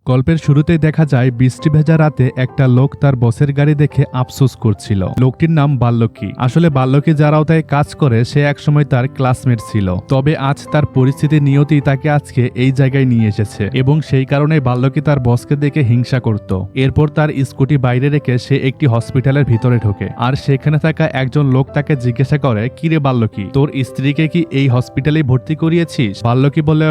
গল্পের শুরুতেই দেখা যায় বৃষ্টি ভেজা রাতে একটা লোক তার বসের গাড়ি দেখে আফসোস করছিল। লোকটির নাম বাল্যকী। আসলে বাল্যকী যার আওতায় কাজ করে সে একসময় তার ক্লাসমেট ছিল, তবে আজ তার পরিস্থিতি নিয়তি তাকে আজকে এই জায়গায় নিয়ে এসেছে এবং সেই কারণে বাল্যকী তার বসকে দেখে হিংসা করত। এরপর তার স্কুটি বাইরে রেখে সে একটি হসপিটালের ভিতরে ঢোকে আর সেখানে থাকা একজন লোক তাকে জিজ্ঞাসা করে, কিরে বাল্যকী, তোর স্ত্রীকে কি এই হসপিটালে ভর্তি করিয়েছিস? বাল্যকী বলে,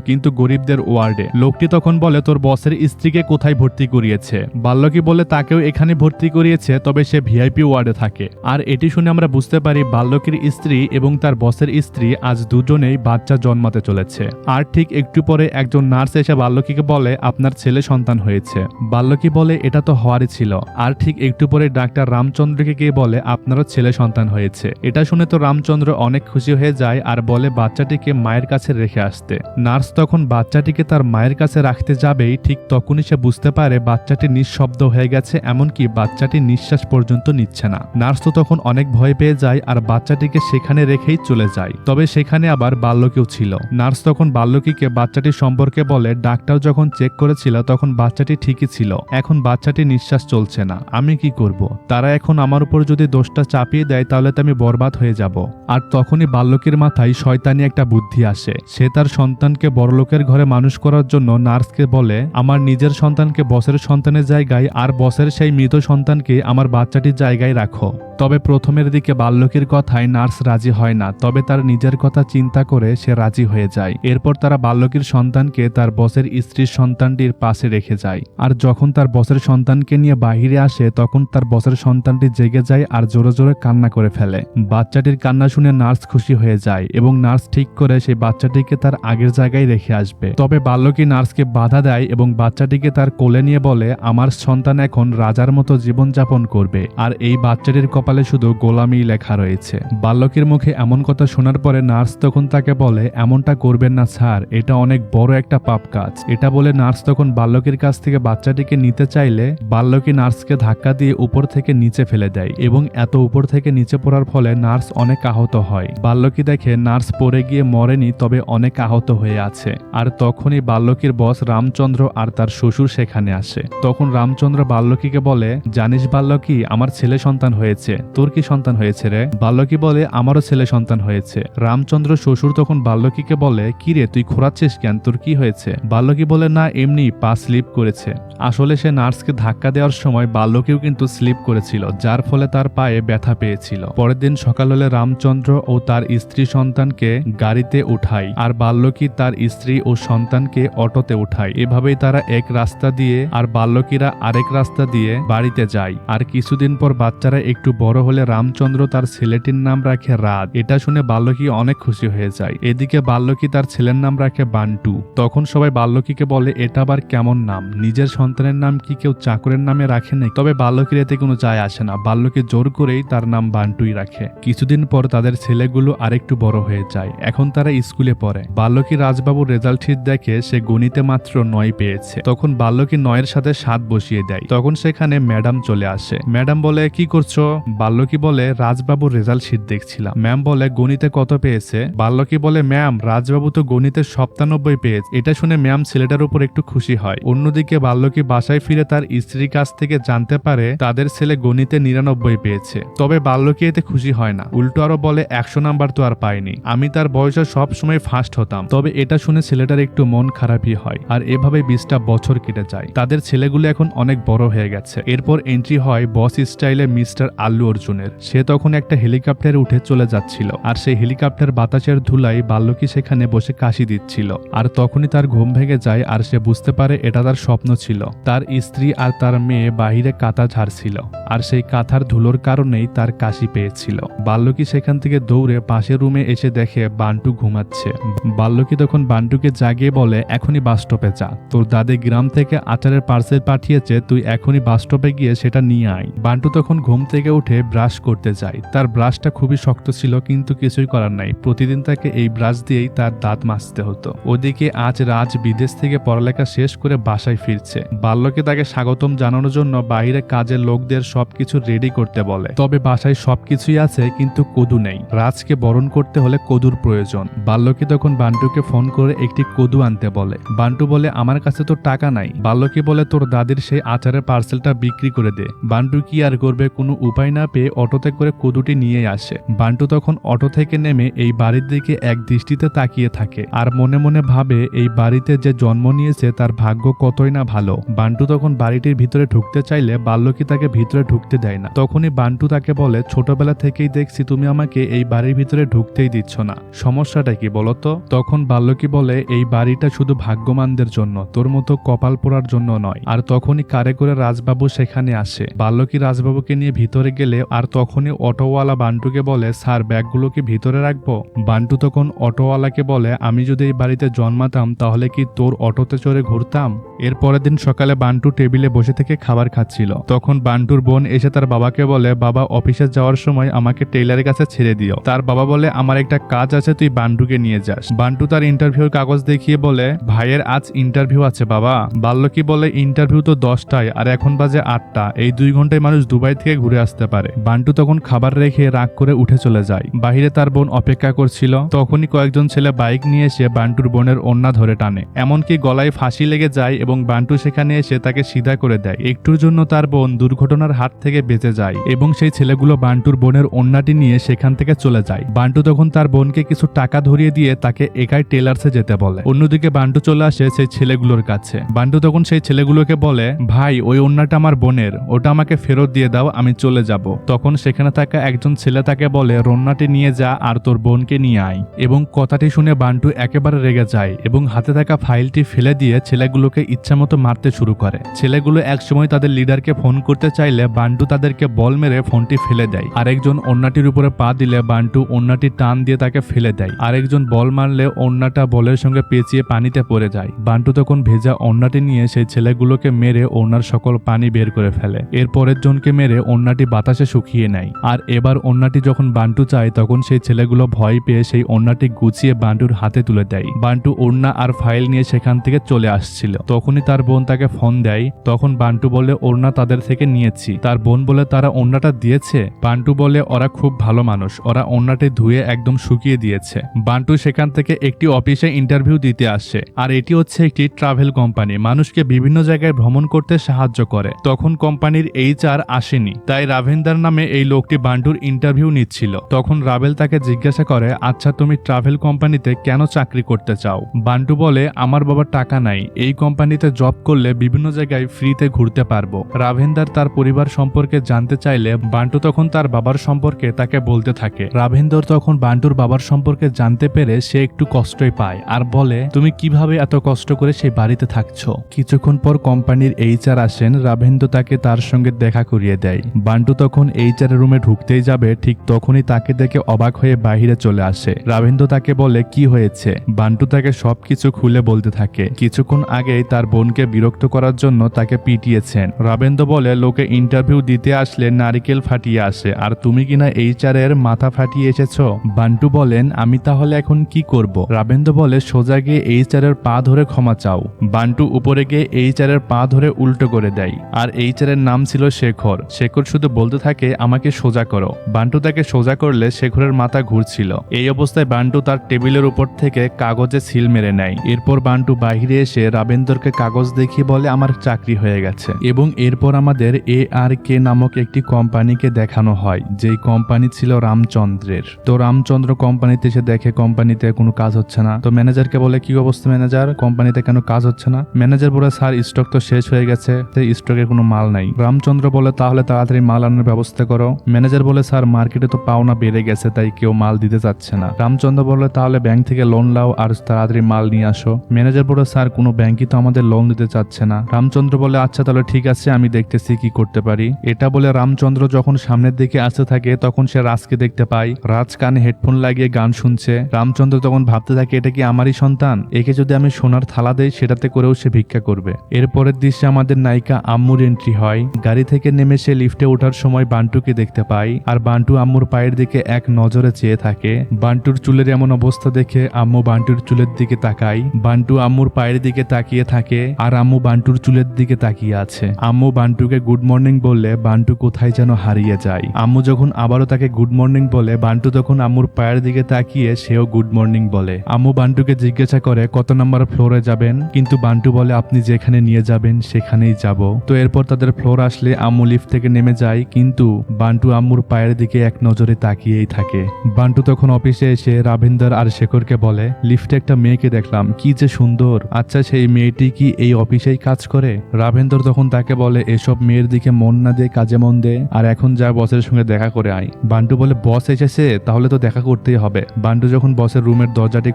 কিন্তু গরিবদের ওয়ার্ডে। লোকটি তখন বলে, তোর বসের স্ত্রীকে কোথায় ভর্তি করিয়েছে? বাল্যকী বলে, তাকেও এখানে ভর্তি করিয়েছে, তবে সে ভিআইপি ওয়ার্ডে থাকে। আর এটি শুনে আমরা বুঝতে পারি বাল্যকীর স্ত্রী এবং তার বসের স্ত্রী আজ দুজনেই বাচ্চা জন্মাতে চলেছে। আর ঠিক একটু পরে একজন নার্স এসে বাল্যকীকে বলে, আপনার ছেলে সন্তান হয়েছে। বাল্যকী বলে, এটা তো হওয়ারই ছিল। আর ঠিক একটু পরে ডাক্তার রামচন্দ্রকে গিয়ে বলে, আপনারও ছেলে সন্তান হয়েছে। এটা শুনে তো রামচন্দ্র অনেক খুশি হয়ে যায় আর বলে বাচ্চাটিকে মায়ের কাছে রেখে আসতে। নার্স তখন বাচ্চাটিকে তার মায়ের কাছে রাখতে যাবেই ঠিক তখনই সে বুঝতে পারে বাচ্চাটি নিঃশব্দ হয়ে গেছে, এমনকি বাচ্চাটি নিঃশ্বাস পর্যন্ত নিচ্ছে না। নার্স তো তখন অনেক ভয় পেয়ে যায় আর বাচ্চাটিকে সেখানে রেখেই চলে যায়। তবে সেখানে আবার বাল্যকীও ছিল। নার্স তখন বাল্যকীকে বাচ্চাটির সম্পর্কে বলে, ডাক্তার যখন চেক করেছিল তখন বাচ্চাটি ঠিকই ছিল, এখন বাচ্চাটি নিঃশ্বাস চলছে না, আমি কি করব? তারা এখন আমার উপর যদি দোষটা চাপিয়ে দেয় তাহলে তো আমি বরবাদ হয়ে যাব। আর তখনই বাল্যকীর মাথায় শয়তানি একটা বুদ্ধি আসে। সে তার সন্তানকে বড়লোকের ঘরে মানুষ করার জন্য নার্সকে বলে, আমার নিজের সন্তানকে বসের সন্তানের জায়গায় আর বসের সেই মৃত সন্তানকে আমার বাচ্চাটির জায়গায় রাখো। তবে প্রথমের দিকে বাল্যকীর কথায় নার্স রাজি হয় না, তবে তার নিজের কথা চিন্তা করে সে রাজি হয়ে যায়। এরপর তারা বাল্যকীর সন্তানকে তার বসের স্ত্রীর সন্তানটির পাশে রেখে যায়। আর যখন তার বসের সন্তানকে নিয়ে বাহিরে আসে তখন তার বসের সন্তানটি জেগে যায় আর জোরে জোরে কান্না করে ফেলে। বাচ্চাটির কান্না শুনে নার্স খুশি হয়ে যায় এবং নার্স ঠিক করে সেই বাচ্চাটিকে তার আগের জায়গায় রেখে আসবে। তবে বাল্যকী নার্সকে বাধা দেয় এবং বাচ্চাটিকে তার কোলে নিয়ে বলে, আমার সন্তান এখন রাজার মতো জীবনযাপন করবে আর এই বাচ্চাটির কপালে শুধু গোলামি লেখা রয়েছে। বাল্যকীর মুখে এমন কথা শোনার পরে নার্স তখন তাকে বলে, এমনটা করবেন না স্যার, এটা অনেক বড় একটা পাপ কাজ। এটা বলে নার্স তখন বাল্যকীর কাছ থেকে বাচ্চাটিকে নিতে চাইলে বাল্যকী নার্সকে ধাক্কা দিয়ে উপর থেকে নিচে ফেলে দেয় এবং এত উপর থেকে নিচে পড়ার ফলে নার্স অনেক আহত হয়। বাল্যকী দেখে নার্স পড়ে গিয়ে মরেনি, তবে অনেক আহত হয়ে আছে। আর তখনই বাল্যকীর বস রামচন্দ্র আর তার শ্বশুর সেখানে আসে। তখন রামচন্দ্র বাল্যকীকে বলে, জানিস বাল্যকী, আমার ছেলে সন্তান হয়েছে। তোর কি সন্তান হয়েছে রে? বাল্যকী বলে, আমারও ছেলে সন্তান হয়েছে। রামচন্দ্র শ্বশুর তখন বাল্যকীকে বলে, কি রে, তুই খোঁড়াচ্ছিস কেন, তোর কি হয়েছে? বাল্যকী বলে, না এমনি পা স্লিপ করেছে। আসলে সে নার্সকে ধাক্কা দেওয়ার সময় বাল্যকীও কিন্তু স্লিপ করেছিল, যার ফলে তার পায়ে ব্যথা পেয়েছিল। পরের দিন সকাল হলে রামচন্দ্র ও তার স্ত্রী সন্তানকে গাড়িতে উঠায় আর বাল্যকী তার স্ত্রী ও সন্তানকে অটোতে উঠায়। এভাবেই তারা এক রাস্তা দিয়ে আর বাল্যকীরা আরেক রাস্তা দিয়ে বাড়িতে যায়। আর কিছুদিন পর বাচ্চারা একটু বড় হলে রামচন্দ্র তার ছেলেটির নাম রাখে রাত। এটা শুনে বাল্যকী অনেক খুশি হয়ে যায়। এদিকে বাল্যকী তার ছেলের নাম রাখে বান্টু। তখন সবাই বাল্যকীকে বলে, এটা আবার কেমন নাম? নিজের সন্তানের নাম কি কেউ চাকরের নামে রাখে নাই? তবে বাল্যকীর এতে কোনো যায় আসে না, বাল্যকী জোর করেই তার নাম বান্টুই রাখে। কিছুদিন পর তাদের ছেলেগুলো আরেকটু বড় হয়ে যায়, এখন তারা স্কুলে পড়ে। বাল্যকী রাজবাবুর রেজাল্ট শিট দেখে সে গণিতে মাত্র 9 পেয়েছে। তখন বাল্যকী 9-এর সাথে 7 বসিয়ে দেয়। তখন সেখানে ম্যাডাম চলে আসে। ম্যাডাম বলে, কি করছো? বাল্যকী বলে, রাজবাবুর রেজাল্ট শিট দেখছিলাম। ম্যাম বলে, গণিতে কত পেয়েছে? বাল্যকী বলে, ম্যাম রাজবাবু তো গণিতে 97 পেয়েছে। এটা শুনে ম্যাম ছেলেটার উপর একটু খুশি হয়। অন্যদিকে বাল্যকী বাসায় ফিরে তার স্ত্রীর কাছ থেকে জানতে পারে তাদের ছেলে গণিতে 99 পেয়েছে। তবে বাল্যকী এতে খুশি হয় না, উল্টো আরো বলে, 100 নাম্বার তো আর পাইনি, আমি তার বয়সে সব সময় ফার্স্ট হতাম। তবে এটা শুনে ছেলেটার একটু মন খারাপই হয়। আর এভাবে 20টা বছর কেটে যায়। তাদের ছেলেগুলো এখন অনেক বড় হয়ে গেছে। এরপর এন্ট্রি হয় বস স্টাইলে মিস্টার আল্লু অর্জুনের। সে তখন একটা হেলিকপ্টারে উঠে চলে যাচ্ছিল আর সেই হেলিকপ্টার বাতাসের ধুলাই বাল্যকী সেখানে বসে কাশি দিচ্ছিল। আর তখনই তার ঘুম ভেঙে যায় আর সে বুঝতে পারে এটা তার স্বপ্ন ছিল। তার স্ত্রী আর তার মেয়ে বাহিরে কাঁথা ঝাড়ছিল আর সেই কাঁথার ধুলোর কারণেই তার কাশি পেয়েছিল। বাল্যকী সেখান থেকে দৌড়ে পাশের রুমে এসে দেখে বান্টু ঘুমাচ্ছে। বাল্যকী তখন বান্টুকে জাগিয়ে বলে, এখনই বাস স্টপে যা, তোর দাদি গ্রাম থেকে আচারের পার্সেল পাঠিয়েছে, তুই এখনই বাস স্টপে গিয়ে সেটা নিয়ে আয়। বান্টু তখন ঘুম থেকে উঠে উঠে ব্রাশ করতে যায়। তার ব্রাশটা খুবই শক্ত ছিল, কিন্তু কিছুই করার নাই, প্রতিদিন তাকে এই ব্রাশ দিয়েই তার দাঁত মাজতে হতো। ওদিকে আজ রাজ বিদেশ থেকে পড়ালেখা শেষ করে বাসায় ফিরছে। বাল্যকে তাকে স্বাগতম জানানোর জন্য বাইরে কাজের লোকদের সবকিছু রেডি করতে বলে। তবে বাসায় সবকিছুই আছে, কিন্তু কদু নেই। রাজকে বরণ করতে হলে কদুর প্রয়োজন। বাল্যকে তখন বান্টুকে ফোন করে একটি কদু আনতে বলে। বান্টু বলে আমার কাছে তো টাকা নাই। বাল্যকে বলে তোর দাদির সেই আচারের পার্সেলটা বিক্রি করে দে। বান্টু কি আর করবে, কোনো উপায় না পেয়ে অটোতে করে কদুটি নিয়ে আসে। বান্টু তখন অটো থেকে নেমে এই বাড়ির দিকে এক দৃষ্টিতে তাকিয়ে থাকে আর মনে মনে ভাবে এই বাড়িতে যে জন্ম নিয়েছে তার ভাগ্য কতই না ভালো। বান্টু তখন বাড়িটির ভিতরে ঢুকতে চাইলে বাল্যকি তাকে ভিতরে ঢুকতে দেয় না। তখনই বান্টু তাকে বলে ছোটবেলা থেকেই দেখছি তুমি আমাকে এই বাড়ির ভিতরে ঢুকতেই দিচ্ছ না, সমস্যাটা কি বলতো? তখন বাল্যকি বলে এই বাড়িটা শুধু ভাগ্যমানদের জন্য, তোর মতো কপাল পোড়ার জন্য নয়। আর তখনই কারে করে রাজবাবু সেখানে আসে। বাল্যকি রাজবাবুকে নিয়ে ভিতরে গেলে আর তখনই অটোওয়ালা বান্টুকে বলে স্যার ব্যাগগুলো কি ভিতরে রাখবো? বান্টু তখন অটোওয়ালাকে বলে আমি যদি এই বাড়িতে জন্মাতাম তাহলে কি তোর অটোতে চড়ে ঘুরতাম? এর পরের দিন সকালে বান্টু টেবিলে বসে থেকে খাবার খাচ্ছিল। তখন বান্টুর বোন এসে তার বাবাকে বলে বাবা অফিসে যাওয়ার সময় আমাকে টেইলারের কাছে ছেড়ে দিও। তার বাবা বলে আমার একটা কাজ আছে, তুই বান্টুকে নিয়ে যাস। বান্টু তার ইন্টারভিউর কাগজ দেখিয়ে বলে ভাইয়ের আজ ইন্টারভিউ আছে বাবা। বাল্যকি বলে ইন্টারভিউ তো 10টায় আর এখন বাজে 8টা, এই 2 ঘন্টায় মানুষ দুবাই থেকে ঘুরে আসতে পারে। বান্টু তখন খাবার রেখে রাগ করে উঠে চলে যায়। বাহিরে তার বোন অপেক্ষা করছিল। তখনই কয়েকজন ছেলে বাইক নিয়ে এসে বান্টুর বোনের ওড়না ধরে টানে, এমনকি গলায় ফাঁসি লেগে যায় এবং বান্টু সেখানে এসে তাকে সিধা করে দেয়। একটুর জন্য তার বোন দুর্ঘটনার হাত থেকে বেঁচে যায় এবং সেই ছেলেগুলো বান্টুর বোনের ওড়নাটি নিয়ে সেখান থেকে চলে যায়। বান্টু তখন তার বোনকে কিছু টাকা ধরিয়ে দিয়ে তাকে একাই টেলার্সে যেতে বলে। অন্যদিকে বান্টু চলে আসে সেই ছেলেগুলোর কাছে। বান্টু তখন সেই ছেলেগুলোকে বলে ভাই ওই ওড়নাটা আমার বোনের, ওটা আমাকে ফেরত দিয়ে দাও, আমি চলে যাব। তখন সেখানে থাকা একজন ছেলে তাকে বলে রন্নাটি নিয়ে যা আর তোর বোনকে নিয়ে আয়। এবং কথাটি শুনে বান্টু একেবারে রেগে যায় এবং হাতে থাকা ফাইলটি ফেলে দিয়ে ছেলেগুলোকে ইচ্ছামতো মারতে শুরু করে। ছেলেগুলো একসময় তাদের লিডারকে ফোন করতে চাইলে বান্টু তাদেরকে বল মেরে ফোনটি ফেলে দেয়। আরেকজন ওড়নাটির উপরে পা দিলে বান্টু ওড়নাটি টান দিয়ে তাকে ফেলে দেয়। আরেকজন বল মারলে ওড়নাটা বলের সঙ্গে পেঁচিয়ে পানিতে পড়ে যায়। বান্টু তখন ভেজা ওড়নাটি নিয়ে সেই ছেলেগুলোকে মেরে ওড়নার সকল পানি বের করে ফেলে। এর পরের জনকে মেরে ওড়নাটি বাতাসে শুকিয়ে নেয়। আর এবার ওড়নাটি যখন বান্টু চায় তখন সেই ছেলেগুলো ভয় পেয়ে সেই ওড়নাটি গুছিয়ে বান্টুর হাতে তুলে দেয়। বান্টু ওড়না আর ফাইল নিয়ে সেখান থেকে চলে আসছিল। তখনই তার বোন তাকে ফোন দেয়। তখন বান্টু বলে ওড়না তাদের থেকে নিয়েছি। তার বোন বলে তারা ওড়নাটা দিয়েছে? বান্টু বলে ওরা খুব ভালো মানুষ, ওরা ওড়নাটি ধুয়ে একদম শুকিয়ে দিয়েছে। বান্টু সেখান থেকে একটি অফিসে ইন্টারভিউ দিতে আসে। আর এটি হচ্ছে একটি ট্রাভেল কোম্পানি, মানুষকে বিভিন্ন জায়গায় ভ্রমণ করতে সাহায্য করে। তখন কোম্পানির HR আসেনি, তাই রাভেন্দার নামে এই লোকটি বান্টুর ইন্টারভিউ নিচ্ছিল। তখন রাভেল তাকে জিজ্ঞাসা করে আচ্ছা তুমি ট্রাভেল কোম্পানিতে কেন চাকরি করতে চাও? বান্টু বলে আমার বাবার টাকা নাই, এই কোম্পানিতে জব করলে বিভিন্ন জায়গায় ফ্রিতে ঘুরতে পারবো। রাভেন্দার তার পরিবার সম্পর্কে জানতে চাইলে বান্টু তখন তার বাবার সম্পর্কে তাকে বলতে থাকে। রাভেন্দর তখন বান্টুর বাবার সম্পর্কে জানতে পেরে সে একটু কষ্টই পায় আর বলে তুমি কিভাবে এত কষ্ট করে সেই বাড়িতে থাকছো? কিছুক্ষণ পর কোম্পানির HR আসেন। রাভেন্দ্র তাকে তার সঙ্গে দেখা করিয়ে দেয়। বান্টু তখন HR এর রুমে ঢুকতেই যাবে, ঠিক তখনই তাকে দেখে অবাক হয়ে বাহিরে চলে আসে। রাভেন্দ্র তাকে বলে কি হয়েছে? বান্টু তাকে সবকিছু খুলে বলতে থাকে। কিছুক্ষণ আগেই তার বোনকে বিরক্ত করার জন্য তাকে পিটিয়েছেন। রাভেন্দ্র বলে লোকে ইন্টারভিউ দিতে আসলে নারিকেল ফাটিয়ে আসে, আর তুমি কিনা HR এর মাথা ফাটিয়ে এসেছো। বান্টু বলেন আমি তাহলে এখন কি করব? রাভেন্দ্র বলে সোজা গিয়ে HR এর পা ধরে ক্ষমা চাও। বান্টু উপরে গিয়ে HR এর পা ধরে উল্টো করে দেয়। আর HR এর নাম ছিল শেখর। শেখর শুধু বলতে থাকে আমাকে সোজা করো। বান্টু তাকে সোজা করলে শেখরের মাথা ঘুরছিল। এই অবস্থায় বান্টু তার টেবিলের উপর থেকে কাগজে সিল মেরে নেয়। এরপর বান্টু বাইরে এসে রাভেন্দ্রকে কাগজ দেখিয়ে বলে আমার চাকরি হয়ে গেছে। এবং এরপর আমাদের ARK নামক একটি কোম্পানিকে দেখানো হয়, যেই কোম্পানি ছিল রামচন্দ্রের। তো রামচন্দ্র কোম্পানিতে এসে দেখে কোম্পানিতে কোনো কাজ হচ্ছে না। তো ম্যানেজারকে বলে কি অবস্থা ম্যানেজার, কোম্পানিতে কেন কাজ হচ্ছে না? ম্যানেজার বলে স্যার স্টক তো শেষ হয়ে গেছে, স্টকে কোনো মাল নাই। রামচন্দ্র বলে তাহলে তাড়াতাড়ি মাল আনার ব্যবস্থা করো। ম্যানেজার বলে স্যার মার্কেটে তো পাওনা বেড়ে গেছে, তাই কেউ মাল দিতে চাচ্ছে না। রামচন্দ্র বলে তাহলে ব্যাংক থেকে লোন লাও আর তাড়াতাড়ি মাল নিয়ে আসো। ম্যানেজার বলে স্যার কোনো ব্যাংকই তো আমাদের লোন দিতে চাচ্ছে না। রামচন্দ্র বলে আচ্ছা তাহলে ঠিক আছে, আমি দেখতেছি কি করতে পারি। এটা বলে রামচন্দ্র যখন সামনের দিকে আসতে থাকে তখন সে রাজকে দেখতে পায়। রাজ কানে হেডফোন লাগিয়ে গান শুনছে। রামচন্দ্র তখন ভাবতে থাকে এটা কি আমারই সন্তান, একে যদি আমি সোনার থালা দেই সেটাতে করেও সে ভিক্ষা করবে। এরপরের দৃশ্যে আমাদের নায়িকা আম্মুর এন্ট্রি হয়। গাড়ি থেকে নেমে সে লিফটে ওঠার সময় সময় বান্টুকে দেখতে পাই আর বান্টু আম্মুর পায়ের দিকে এক নজরে চেয়ে থাকে। বান্টুর চুলের এমন অবস্থা দেখে আম্মু বান্টুর চুলের দিকে তাকায়। বান্টু আম্মুর পায়ের দিকে তাকিয়ে থাকে আর আম্মু বান্টুর চুলের দিকে তাকিয়ে আছে। আম্মু বান্টুকে গুড মর্নিং বললে বান্টু কোথায় যেন হারিয়ে যায়। আম্মু যখন আবারও তাকে গুড মর্নিং বলে বান্টু তখন আম্মুর পায়ের দিকে তাকিয়ে সেও গুড মর্নিং বলে। আম্মু বান্টুকে জিজ্ঞাসা করে কত নম্বর ফ্লোরে যাবেন, কিন্তু বান্টু বলে আপনি যেখানে নিয়ে যাবেন সেখানেই যাব। তো এরপর তাদের ফ্লোর আসলে আম্মু লিফট থেকে নেমে যায়, কিন্তু বান্টু আম্মুর পায়ের দিকে এক নজরে তাকিয়েই থাকে। বান্টু তখন অফিসে এসে রাভিন্দর আর শেখরকে বলে লিফটে একটা মেয়েকে দেখলাম, কি যে সুন্দর। আচ্ছা সেই মেয়েটি কি এই অফিসেই কাজ করে? রাভিন্দর তখন তাকে বলে এসব মেয়ের দিকে মন না দিয়ে কাজে মন দে, আর এখন যা বসের সঙ্গে দেখা করে আয়। বান্টু বলে বস এসেছে, তাহলে তো দেখা করতেই হবে। বান্টু যখন বসের রুমের দরজাটি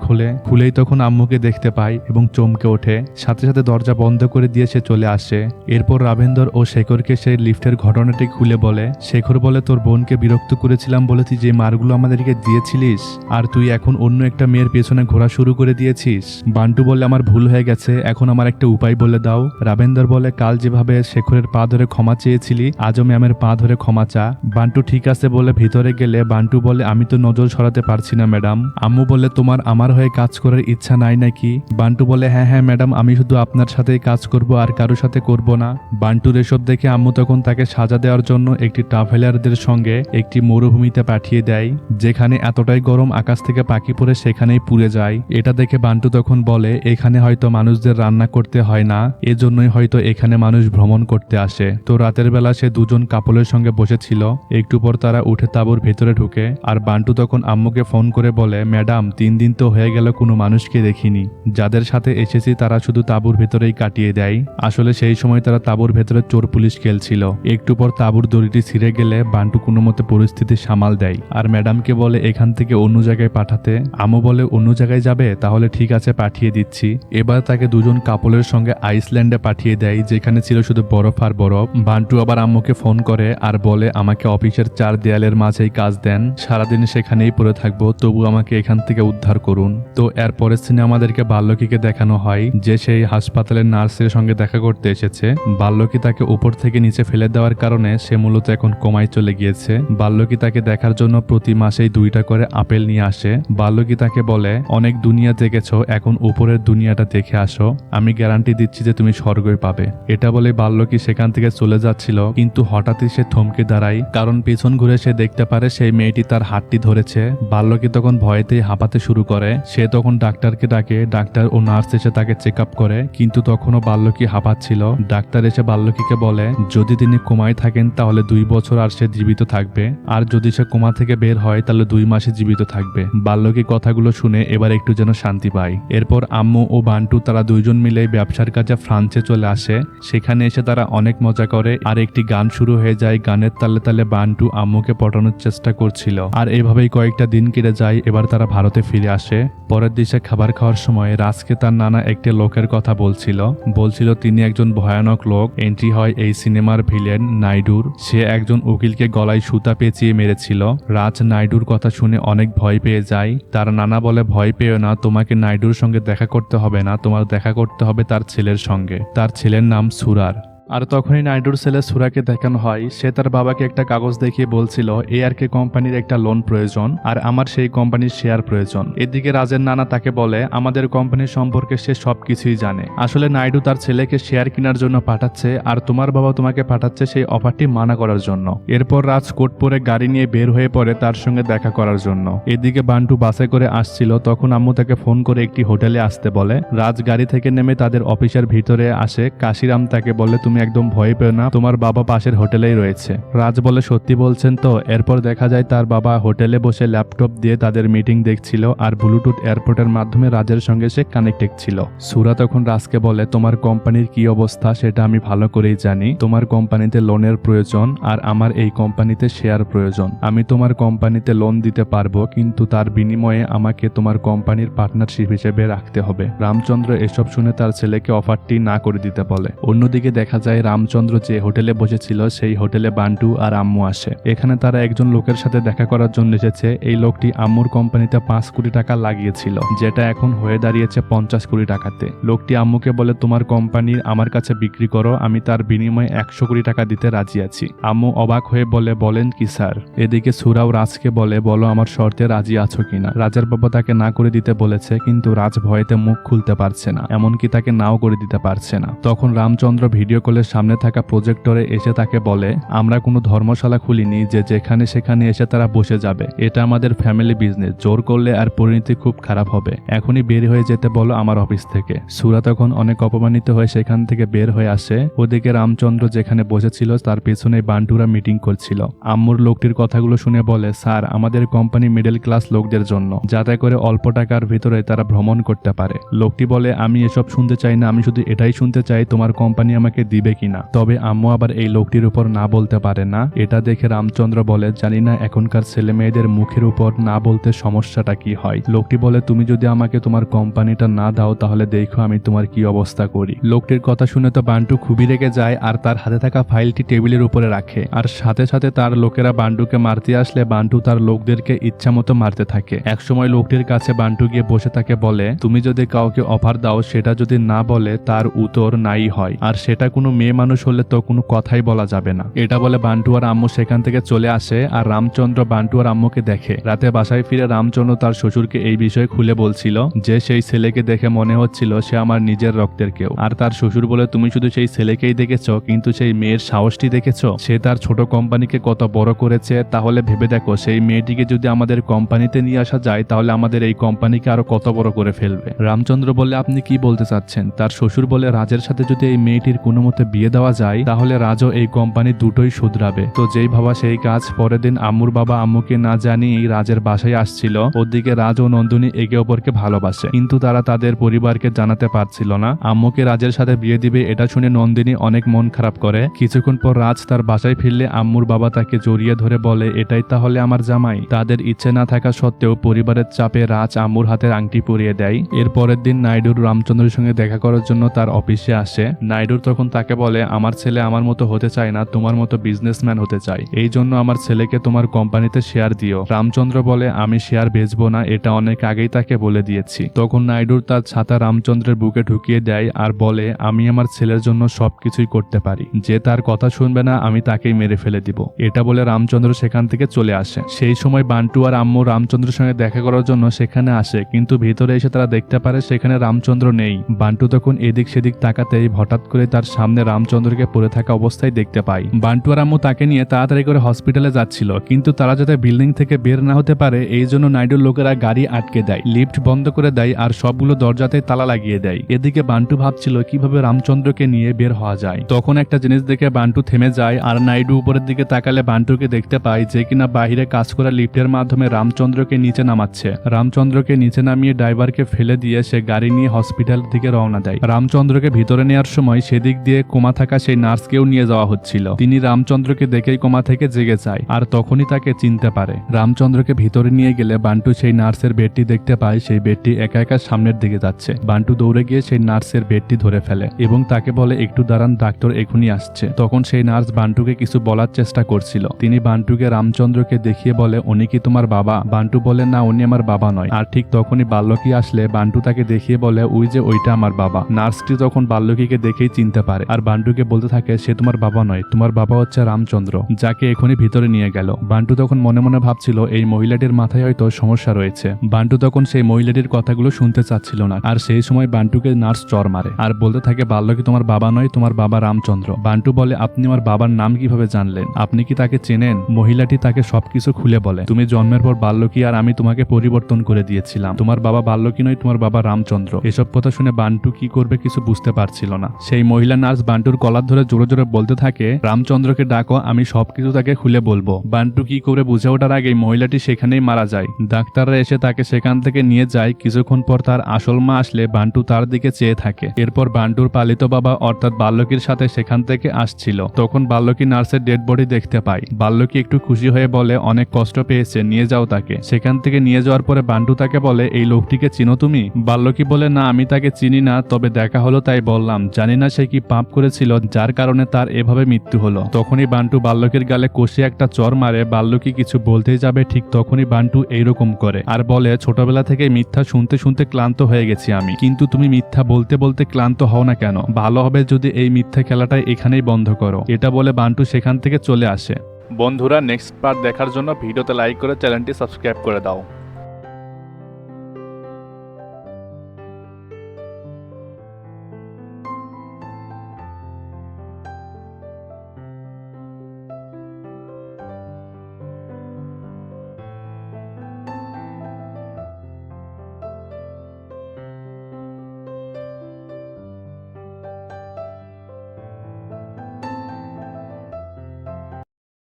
খুলেই তখন আম্মুকে দেখতে পায় এবং চমকে ওঠে। সাথে সাথে দরজা বন্ধ করে দিয়ে সে চলে আসে। এরপর রাভেন্দর ও শেখরকে সেই লিফটের ঘটনাটি খুলে বলে। শেখর বলে তোর বোনকে বিরক্ত করেছিলাম বলে তুই যে মারগুলো আমাদেরকে দিয়েছিলিস, আর তুই এখন অন্য একটা মেয়ের পেছনে ঘোরা শুরু করে দিয়েছিস। বান্টু বলে আমার ভুল হয়ে গেছে, এখন আমার একটা উপায় বলে দাও। রাভেন্দর বলে কাল যেভাবে শেখরের পা ধরে ক্ষমা চেয়েছিলি, আজও ম্যামের পা ধরে ক্ষমা চা। বান্টু ঠিক আছে বলে ভিতরে গেলে বান্টু বলে আমি তো নজর সরাতে পারছি না ম্যাডাম। আম্মু বলে তোমার আমার হয়ে কাজ করার ইচ্ছা নাই নাকি? বান্টু বলে হ্যাঁ হ্যাঁ ম্যাডাম, আমি শুধু আপনার সাথেই কাজ করব আর কারোর সাথে করব না। বান্টুর এসব দেখে আম্মু তখন তাকে সাজা দেওয়ার জন্য একটি ট্রাভেলারদের সঙ্গে একটি মরুভূমিতে পাঠিয়ে দেয়, যেখানে এতটাই গরম আকাশ থেকে পাখি পড়ে সেখানেই পুড়ে যায়। এটা দেখে বান্টু তখন বলে এখানে হয়তো মানুষদের রান্না করতে হয় না, এজন্যই হয়তো এখানে মানুষ ভ্রমণ করতে আসে। তো রাতের বেলা সে দুজন কাপলের সঙ্গে বসেছিল। একটু পর তারা উঠে তাঁবুর ভেতরে ঢুকে, আর বান্টু তখন আম্মুকে ফোন করে বলে ম্যাডাম 3 দিন তো হয়ে গেল কোনো মানুষকে দেখিনি, যাদের সাথে এসেছি তারা শুধু তাঁবুর ভেতরেই কাটিয়ে দেয়। আসলে সেই সময় তারা তাঁবুর ভেতরে চোর পুলিশ খেলছিল। একটু পর তাঁবুর দড়িটি ছিঁড়ে গেলে বান্টু কোনো মতে পরিস্থিতি সামাল দেয় আর ম্যাডামকে বলে এখান থেকে অন্য জায়গায় পাঠাতে। আম্মু বলে অন্য জায়গায় যাবে, তাহলে ঠিক আছে পাঠিয়ে দিচ্ছি। এবার তাকে দুজন কাপলের সঙ্গে আইসল্যান্ডে পাঠিয়ে দেয়, যেখানে ছিল শুধু বরফ আর বরফ। বান্টু আবার আম্মুকে ফোন করে আর বলে আমাকে অফিসের 4 দেয়ালের মাঝেই কাজ দেন, সারাদিন সেখানেই পড়ে থাকবো, তবু আমাকে এখান থেকে উদ্ধার করুন। তো এর পরের সিনে আমাদেরকে বাল্যকীকে দেখানো হয় যে সেই হাসপাতালের নার্সের সঙ্গে দেখা করতে এসেছে। বাল্যকী তাকে উপর থেকে নিচে ফেলে দেওয়ার কারণে সে মূলত এখন কোমায় চলে গিয়েছে। বাল্যকী তাকে দেখার জন্য প্রতি মাসেই 2টা করে আপেল নিয়ে আসে। বাল্যকী তাকে বলে অনেক দুনিয়া দেখেছো, এখন উপরের দুনিয়াটা দেখে আসো, আমি গ্যারান্টি দিচ্ছি যে তুমি স্বর্গই পাবে। এটা বলে বাল্যকী সেখান থেকে চলে যাচ্ছিল, কিন্তু হঠাৎই সে থমকে দাঁড়ায়, কারণ পেছন ঘুরে সে দেখতে পারে সেই মেয়েটি তার হাতটি ধরেছে। বাল্যকী তখন ভয়েতেই হাঁপাতে শুরু করে। সে তখন ডাক্তারকে ডাকে, ডাক্তার ও নার্স এসে তাকে চেক আপ করে, কিন্তু তখনও বাল্যকী হাঁপাচ্ছিল। ডাক্তার এসে বাল্যকীকে বলে যদি তিনি কোমায় থাকেন তাহলে 2 বছর আর সে জীবিত থাকবে, আর যদি সে কোমা থেকে বের হয় তাহলে 2 মাসে জীবিত থাকবে। বাল্যকী কথাগুলো শুনে এবার একটু যেন শান্তি পায়। এরপর আম্মু ও বান্টু তারা দুইজন মিলে ব্যবসার কাজে ফ্রান্সে চলে আসে। সেখানে এসে তারা অনেক মজা করে আর একটি গান শুরু হয়ে যায়। গানের তালে তালে বান্টু আম্মুকে পটানোর চেষ্টা করছিল, আর এভাবেই কয়েকটা দিন কেটে যায়। এবার তারা ভারতে ফিরে আসে। পরের দিশে খাবার খাওয়ার সময় রাজকে তার নানা একটি লোকের কথা বলছিল তিনি একজন ভয়ানক লোক। এন্ট্রি হয় এই সিনেমার ভিলেন নাইডুর। সে একজন উকিলকে গলায় সুতা পেঁচিয়ে মেরেছিল। রাজ নাইডুর কথা শুনে অনেক ভয় পেয়ে যায়। তার নানা বলে ভয় পেও না, তোমাকে নাইডুর সঙ্গে দেখা করতে হবে না, তোমার দেখা করতে হবে তার ছেলের সঙ্গে। তার ছেলের নাম সুরার। আর তখনই নাইডুর ছেলে সুরাকে দেখানো হয়। সে তার বাবাকে একটা কাগজ দেখিয়ে বলছিল ARK কোম্পানির একটা লোন প্রয়োজন, আর আমার সেই কোম্পানির শেয়ার প্রয়োজন। এদিকে রাজের নানা তাকে বলে আমাদের কোম্পানির সম্পর্কে সে সবকিছুই জানে। আসলে নাইডু তার ছেলেকে শেয়ার কেনার জন্য পাঠাচ্ছে, আর তোমার বাবা তোমাকে পাঠাচ্ছে সেই অফারটি মানা করার জন্য। এরপর রাজ কোট পরে গাড়ি নিয়ে বের হয়ে পড়ে তার সঙ্গে দেখা করার জন্য। এদিকে বান্টু বাসে করে আসছিল, তখন আম্মু তাকে ফোন করে একটি হোটেলে আসতে বলে। রাজ গাড়ি থেকে নেমে তাদের অফিসের ভিতরে আসে। কাশিরাম তাকে বলে তুমি একদম ভয় পেও না, তোমার বাবা পাশের হোটেলেই রয়েছে। রাজ বলে সত্যি বলছেন তো? এরপর দেখা যায় তার বাবা হোটেলে বসে ল্যাপটপ দিয়ে তাদের মিটিং দেখছিল, আর ব্লুটুথ এয়ারপোর্টের মাধ্যমে রাজের সঙ্গে সে কানেক্টেড ছিল। সুরা তখন রাজকে বলে তোমার কোম্পানির কি অবস্থা সেটা আমি ভালো করেই জানি। তোমার কোম্পানিতে লোনের প্রয়োজন, আর আমার এই কোম্পানিতে শেয়ার প্রয়োজন। আমি তোমার কোম্পানিতে লোন দিতে পারবো, কিন্তু তার বিনিময়ে আমাকে তোমার কোম্পানির পার্টনারশিপ হিসেবে রাখতে হবে। রামচন্দ্র এসব শুনে তার ছেলেকে অফারটি না করে দিতে বলে। অন্যদিকে দেখা যায় রামচন্দ্র যে হোটেলে বসেছিল সেই হোটেলে বান্টু আর আম্মু আসে। এখানে তারা একজন লোকের সাথে দেখা করার জন্য এসেছে। এই লোকটি আম্মুর কোম্পানিতে 5 কোটি টাকা লাগিয়েছিল, যেটা এখন হয়ে দাঁড়িয়েছে 50 কোটি টাকাতে। লোকটি আম্মুকে বলে তোমার কোম্পানি আমার কাছে বিক্রি করো, আমি তার বিনিময়ে 100 কোটি টাকা দিতে রাজি আছি। আম্মু অবাক হয়ে বলে বলেন কি স্যার? এদিকে সুরাও রাজকে বলে বলো আমার শর্তে রাজি আছো কিনা। রাজের বাবা তাকে না করে দিতে বলেছে, কিন্তু রাজ ভয়েতে মুখ খুলতে পারছে না, এমনকি তাকে নাও করে দিতে পারছে না। তখন রামচন্দ্র ভিডিও কলের সামনে থাকা প্রজেক্টরে এসে তাকে বলে আমরা কোনো ধর্মশালা খুলিনি যে যেখানে সেখানে এসে তারা বসে যাবে। এটা আমাদের ফ্যামিলি বিজনেস, জোর করলে আর পরিণতি খুব খারাপ হবে। এখনই বের হয়ে যেতে বলো আমার অফিস থেকে। সুরা তখন অনেক অপমানিত হয়ে সেখান থেকে বের হয়ে আসে। ওদিকে রামচন্দ্র যেখানে বসেছিল তার পেছনে বান্টুরা মিটিং করছিল। আম্মুর লোকটির কথাগুলো শুনে বলে স্যার আমাদের কোম্পানি মিডল ক্লাস লোকদের জন্য, যাতে করে অল্প টাকার ভিতরে তারা ভ্রমণ করতে পারে। লোকটি বলে আমি এসব শুনতে চাই না, আমি শুধু এটাই শুনতে চাই তোমার কোম্পানি আমাকে দিবে কিনা। তবে আম্মু আবার এই লোকটির উপর না বলতে পারে না। এটা দেখে রামচন্দ্র বলে জানি না এখনকার ছেলে মেয়েদের মুখের উপর না বলতে সমস্যাটা কি হয়। লোকটি বলে তুমি যদি আমাকে তোমার কোম্পানিটা না দাও তাহলে দেখো আমি তোমার কি অবস্থা করি। লোকটির কথা শুনে তো বান্টু খুবই রেগে যায় আর তার হাতে থাকা ফাইলটি টেবিলের উপরে রাখে। আর সাথে সাথে তার লোকেরা বান্টুকে মারতে আসলে বান্টু তার লোকদেরকে ইচ্ছা মতো মারতে থাকে। একসময় লোকটির কাছে বান্টু গিয়ে বসে তাকে বলে তুমি যদি কাউকে অফার দাও সেটা যদি না বলে তার উত্তর নাই হয়, আর সেটা কোনো মেয়ে মানুষ হলে তো কোনো কথাই বলা যাবে না। এটা বলে বান্টু আর আম্মু সেখান থেকে চলে আসে। আর রামচন্দ্র বান্টু আর আম্মুকে দেখে। রাতে বাসায় ফিরে রামচন্দ্র তার শ্বশুরকে এই বিষয়ে খুলে বলছিল যে সেই ছেলেকে দেখে মনে হচ্ছিল সে আমার নিজের রক্তের কেউ। আর তার শ্বশুর বলে তুমি শুধু সেই ছেলেকেই দেখেছো, কিন্তু সেই মেয়ের সাহসটি দেখেছো? সে তার ছোট কোম্পানিকে কত বড় করেছে। তাহলে ভেবে দেখো সেই মেয়েটিকে যদি আমাদের কোম্পানিতে নিয়ে আসা যায় তাহলে আমাদের এই কোম্পানিকে আরো কত বড় করে ফেলবে। রামচন্দ্র বলে আপনি কি বলতে চাচ্ছেন? তার শ্বশুর বলে রাজের সাথে যদি এই মেয়েটির কোনো মতে বিয়ে দেওয়া যায় তাহলে রাজও এই কোম্পানি দুটোই শুধরাবে। তো যেই ভাবা সেই কাজ। পরের দিন আম্মুর বাবা আম্মুকে না জানিয়ে রাজের বাসায় আসছিল। ওদিকে রাজ ও নন্দিনী একে অপরকে ভালোবাসে, কিন্তু তারা তাদের পরিবারকে জানাতে পারছিল না আম্মুকে রাজের সাথে বিয়ে দিবে। এটা শুনে নন্দিনী অনেক মন খারাপ করে। কিছুক্ষণ পর রাজ তার বাসায় ফিরলে আম্মুর বাবা তাকে জড়িয়ে ধরে বলে এটাই তাহলে আমার জামাই। তাদের ইচ্ছে না থাকা সত্ত্বেও পরিবারের চাপে রাজ আম্মুর হাতের আংটি পরিয়ে দেয়। এর পরের দিন নাইডুর রামচন্দ্রের সঙ্গে দেখা করার জন্য তার অফিসে আসে। নাইডুর তখন তাকে বলে আমার ছেলে আমার মতো হতে চায় না, তোমার মতো বিজনেসম্যান হতে চায়, এই জন্য আমার ছেলেকে তোমার কোম্পানিতে শেয়ার দিও। রামচন্দ্র বলে আমি শেয়ার বেচবো না, এটা অনেক আগেই তাকে বলে দিয়েছি। তখন নাইডুর তার ছাতা রামচন্দ্রের বুকে ঢুকিয়ে দেয় আর বলে আমি আমার ছেলের জন্য সবকিছুই করতে পারি, যে তার কথা শুনবে না আমি তাকেই মেরে ফেলে দিব। এটা বলে রামচন্দ্র সেখান থেকে চলে আসে। সেই সময় বান্টু আর আম্মু রামচন্দ্রের সঙ্গে দেখা করার জন্য সেখানে আসে, কিন্তু ভিতরে এসে তারা দেখতে পারে সেখানে রামচন্দ্র নেই। বান্টু তখন এদিক সেদিক তাকাতেই হঠাৎ করে তার সামনে রামচন্দ্রকে পড়ে থাকা অবস্থায় দেখতে পায়। বান্টু আর আম্মু তাকে নিয়ে তাড়াতাড়ি করে হসপিটালে যাচ্ছিল, কিন্তু তারা যাতে বিল্ডিং থেকে বের না হতে পারে এই জন্য নাইডুর লোকেরা গাড়ি আটকে দেয়, লিফট বন্ধ করে দেয় আর সবগুলো দরজাতে তালা লাগিয়ে দেয়। এদিকে বান্টু ভাবছিল কিভাবে রামচন্দ্রকে নিয়ে বের হওয়া যায়। তখন একটা জিনিস দেখে বান্টু থেমে যায় আর নাইডু উপরের দিকে তাকালে বান্টুকে দেখতে পায় যে কিনা বাহিরে কাজ করা লিফটের মাধ্যমে রামচন্দ্রকে নিচে নামাচ্ছে। রামচন্দ্রকে নিচে নামিয়ে ড্রাইভারকে ফেলে দিয়ে সে গাড়ি নিয়ে হসপিটাল দিকে রওনা দেয়। রামচন্দ্রকে ভিতরে নেওয়ার সময় সেদিক দিয়ে কোমা থাকা সেই নার্সকেও নিয়ে যাওয়া হচ্ছিল। তিনি রামচন্দ্রকে দেখেই কোমা থেকে জেগে যায় আর তখনই তাকে চিনতে পারে। রামচন্দ্রকে ভিতরে নিয়ে গেলে বান্টু সেই নার্সের বেডটি দেখতে পায়, সেই বেডটি একা একা সামনের দিকে যাচ্ছে। বান্টু দৌড়ে গিয়ে সেই নার্সের বেডটি ধরে ফেলে এবং তাকে বলে একটু দাঁড়ান, ডাক্তার এখনই আসছে। তখন সেই নার্স বান্টুকে কিছু বলার চেষ্টা করছিল। তিনি বান্টুকে রামচন্দ্রকে দেখিয়ে বলে উনি কি তোমার বাবা? বান্টু বলে না, উনি আমার বাবা নয়। আর ঠিক তখনই বাল্যকী আসলে বান্টু তাকে দেখিয়ে বলে ওই যে ওইটা আমার বাবা। নার্সটি তখন বাল্যকীকে দেখেই চিনতে পারে আর বান্টুকে বলতে থাকে সে তোমার বাবা নয়, তোমার বাবা হচ্ছে রামচন্দ্র, যাকে এখনই ভিতরে নিয়ে গেল। বান্টু তখন মনে মনে ভাবছিল এই মহিলাটির মাথায় হয়তো সমস্যা রয়েছে। বান্টু তখন সেই মহিলাটির কথাগুলো শুনতে চাচ্ছিল না আর সেই সময় বান্টুকে নার্স চর মারে আর বলতে থাকে বাল্যকী তোমার বাবা নয়, তোমার বাবা রামচন্দ্র। বান্টু বলে আপনি আমার বাবার নাম কিভাবে জানলেন? আপনি কি তাকে চেনেন? মহিলাটি তাকে সবকিছু খুলে বলে তুমি জন্মের পর বাল্যকী আর আমি তোমাকে পরিবর্তন করে দিয়েছিলাম, তোমার বাবা বাল্যকী নয়, তোমার বাবা রামচন্দ্র। এসব কথা শুনে বান্টু কি করবে কিছু বুঝতে পারছিল না। সেই মহিলা নার্স বান্টুর কলার ধরে জোরে জোরে বলতে থাকে রামচন্দ্রকে ডাকো, আমি সবকিছু তাকে খুলে বলবো। বান্টু কি করে বুঝে ওঠার আগেই মহিলাটি সেখানেই মারা যায়। ডাক্তাররা এসে তাকে সেখান থেকে নিয়ে যায়। কিছুক্ষণ পর তার আসল মা আসলে বান্টু তার দিকে চেয়ে থাকে। এরপর বান্টুর পালিত বাবা অর্থাৎ বাল্যকীর সাথে সেখান থেকে আসছিল। তখন বাল্যকী নার্সের ডেড বডি দেখতে পায়। বাল্যকী একটু খুশি হয়ে বলে অনেক কষ্ট পেয়েছে, নিয়ে যাও তাকে। সেখান থেকে নিয়ে যাওয়ার পরে বান্টু তাকে বলে এই লোকটিকে চিনো তুমি? বাল্যকী বলে না, আমি তাকে চিনি না, তবে দেখা হলো তাই বললাম, জানি না সে কি পাপ করেছিল, যার কারণে তার এভাবে মৃত্যু হলো। তখনই বান্টু বাল্যকের গালে কষে একটা চর মারে। বাল্যকি কিছু বলতেই যাবে, ঠিক তখনই বান্টু এইরকম করে আর বলে, ছোটবেলা থেকে মিথ্যা শুনতে শুনতে ক্লান্ত হয়ে গেছি আমি, কিন্তু তুমি মিথ্যা বলতে বলতে ক্লান্ত হও না কেন? ভালো হবে যদি এই মিথ্যা খেলাটা এখানেই বন্ধ করো। এটা বলে বান্টু সেখান থেকে চলে আসে। বন্ধুরা, নেক্সট পার্ট দেখার জন্য ভিডিওতে লাইক করে চ্যানেলটি সাবস্ক্রাইব করে দাও।